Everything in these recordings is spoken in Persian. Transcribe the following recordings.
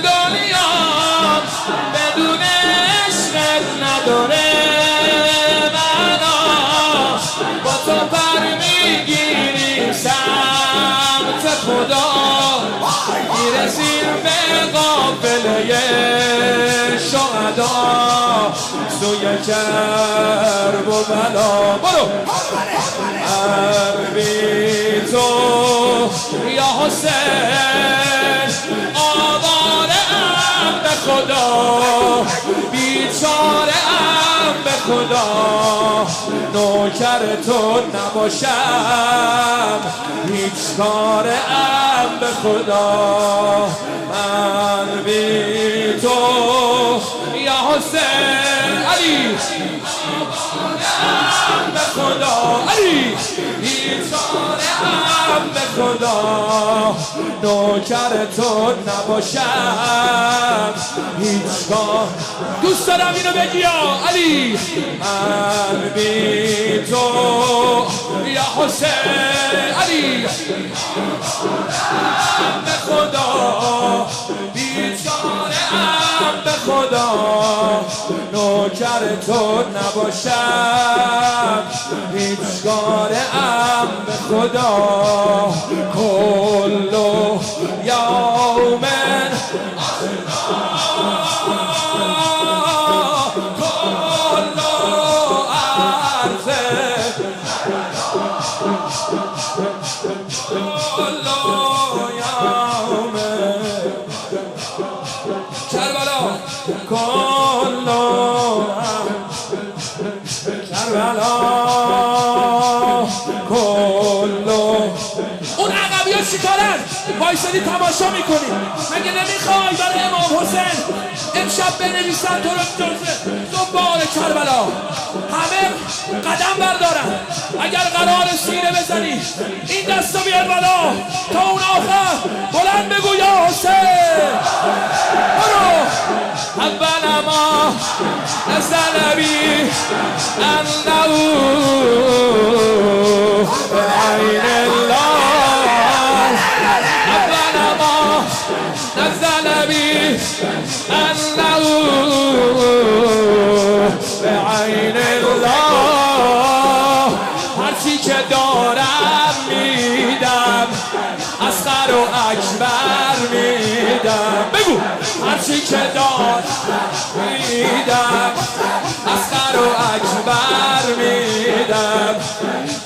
دنیا بدون عشقت نداره معنا، با تو پر میگیریم سمت خدا، میرسیم به قافله شهدا، سوی کرب و بلا. برو بی تو یا حسین آواره ام به خدا، بیچاره ام به خدا، نوکر تو نباشم هیچ کاره ام به خدا. من بی تو یا حسین علی به خدا، علی بیچاره ام به خدا، نوکر تو نباشم هیچگاه. دوست دارم اینو بگی یا علی. من بی تو یا حسین علی به خدا، بیچاره ام به خدا، نوکر تو نباشم هیچگاره ام به خدا. کلو یومن کلو عرضه کلو یومن کربلا کلو کربلا کلو. اون عقبی ها چی کارن؟ وایسادی تماشا میکنی. مگه نمیخوای برای امام حسین امشب بنویسن تو رو جزه دنبال کربلا؟ همه قدم بردارن. اگر قرار سینه بزنی این دستا بیار بالا تا اون آخر بلند بگو یا حسین. برو. اول ما نزل بی انه بعین الله، اول ما نزل بی انه بعین الله. هرچی که دارم میدم، اصغر و اکبر میدم. بگو هرچی که دارم میدم، اصغر و اکبر میدم.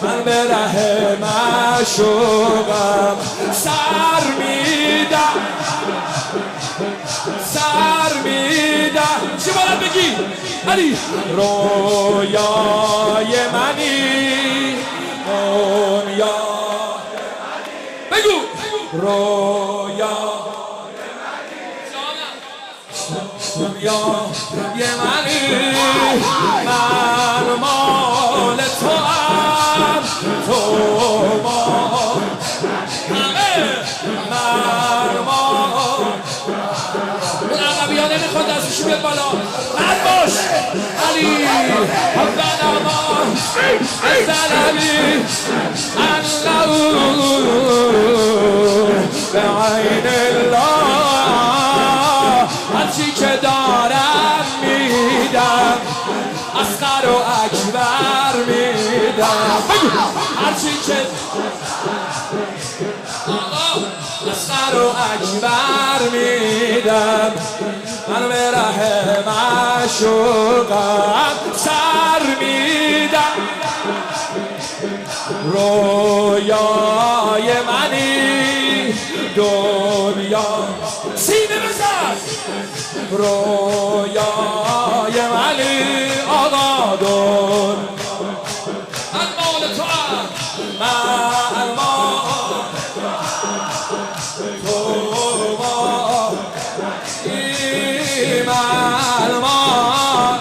من به ره معشوقم سر میدم، سر میدم. چی باید بگی؟ علی رویای منی دنیا. بگو رویای منی من مال تو ام، تو مال همه من مال. اون عقبی ها نمیخواد دستشو بیاد بالا. رد باش علی. اول امان نزل بی انه بعین الله. هرچی که دارم میدم، اصغر و اکبر میدم. هرچی که اصغر و اکبر میدم. من به ره معشوقم سر میدم. رویای منی دنیا. سینه بزن. رویای منی آقا دون. من مال تو هم، من مال تو مال، من مال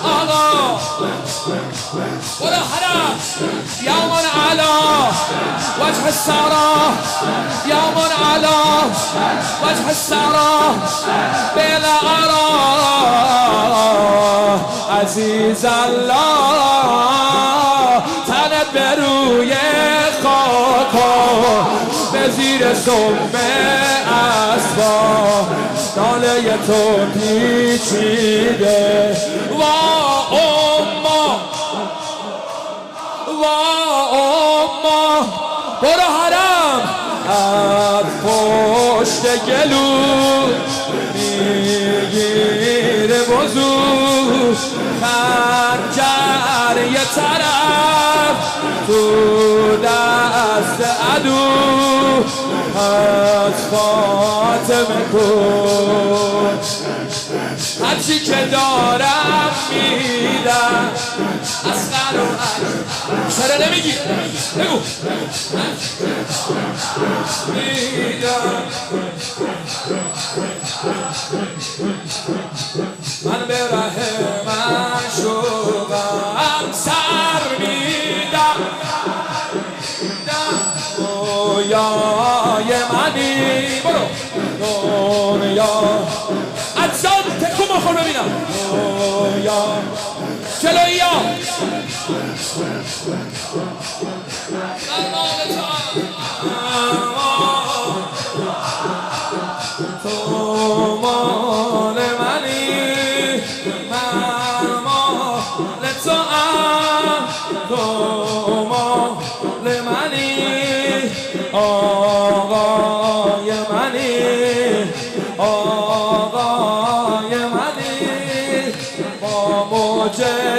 آقا. برو حرم يوم على وجه الثرى، يوم على وجه الثرى بلا أرى عزیز الله. تنت به روی خاکا به زیر زیر سمه اسبا ناله تو پیچیده وا اما برو حرم از پشت گلو میگیره وضو خنجر یه طرف تو دست عدو از فاطمه کن هرچی که دارم میدم اصغر و چرا نمیگی؟ بگو میدم من به ره معشوقم سر میدم دنیای منی برو دنیا اجزان تکو بخور ببینم دنیا جلویی ها تو مال منی من مال تو ام تو مال منی آقای منی آقای منی با موج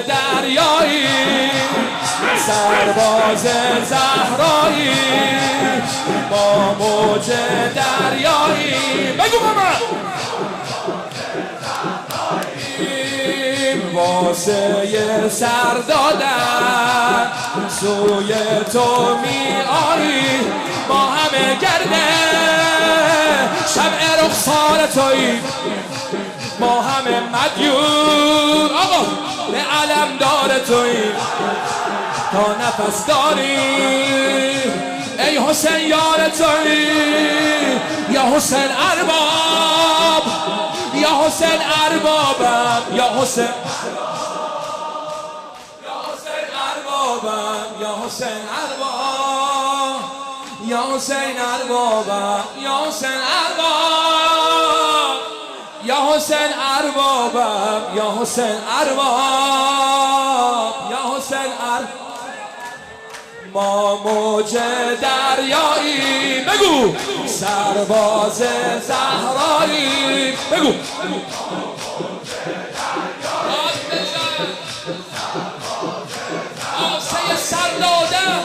دریایی سرباز زهرایی با موج دریایی بگو ماما واسه سر دادن سوی تو می آیی ما همه گرده شمع رخسار تویی ما همه مدیون آقا به علم دار تویی تا نفس داری ای حسین یار تویی یا حسین ارباب یا حسین اربابم یا حسین اربابم یا حسین ارباب یا حسین اربابم یا حسین ارباب یا حسین اربابم یا حسین ارباب یا حسین ارباب ما موج دریایی بگو سرباز زهرایی بگو آسه سر دادم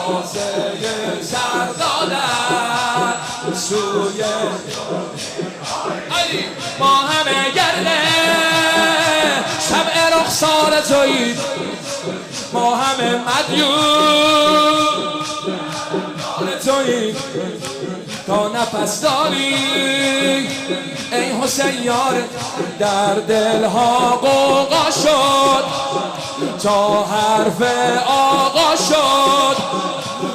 آسه سر دادم سوی ما همه گرده شمع رخسار تویی ما همه مدیون تویی تا نفس داری ای حسین یار در دلها قوقا شد تا حرف آقا شد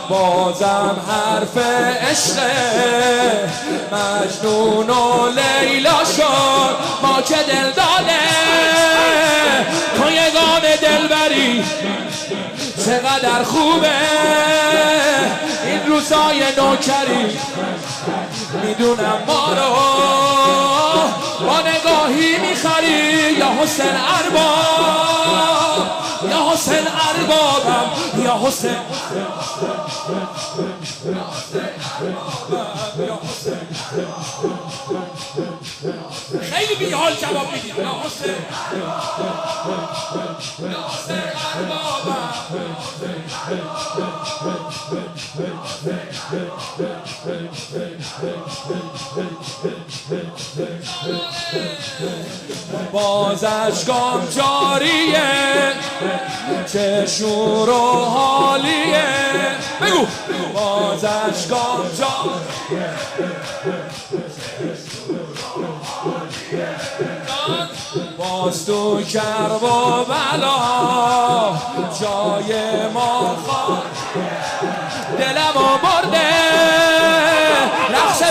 بازم حرف عشق مجنون و لیلا شد ما که دل داده تو یگان دلبری چقدر خوبه این روزای نوکری میدونم ما رو با نگاهی میخری یا حسین ارباب یا حسین اربابم یا حسین خیلی بیحال جواب میدید یا حسین اربابم باز اشکام جاریه چه شور و حالیه بگو باز اشکام جاریه باز تو کرب و بلا جای ما خواه دلمو برده رقص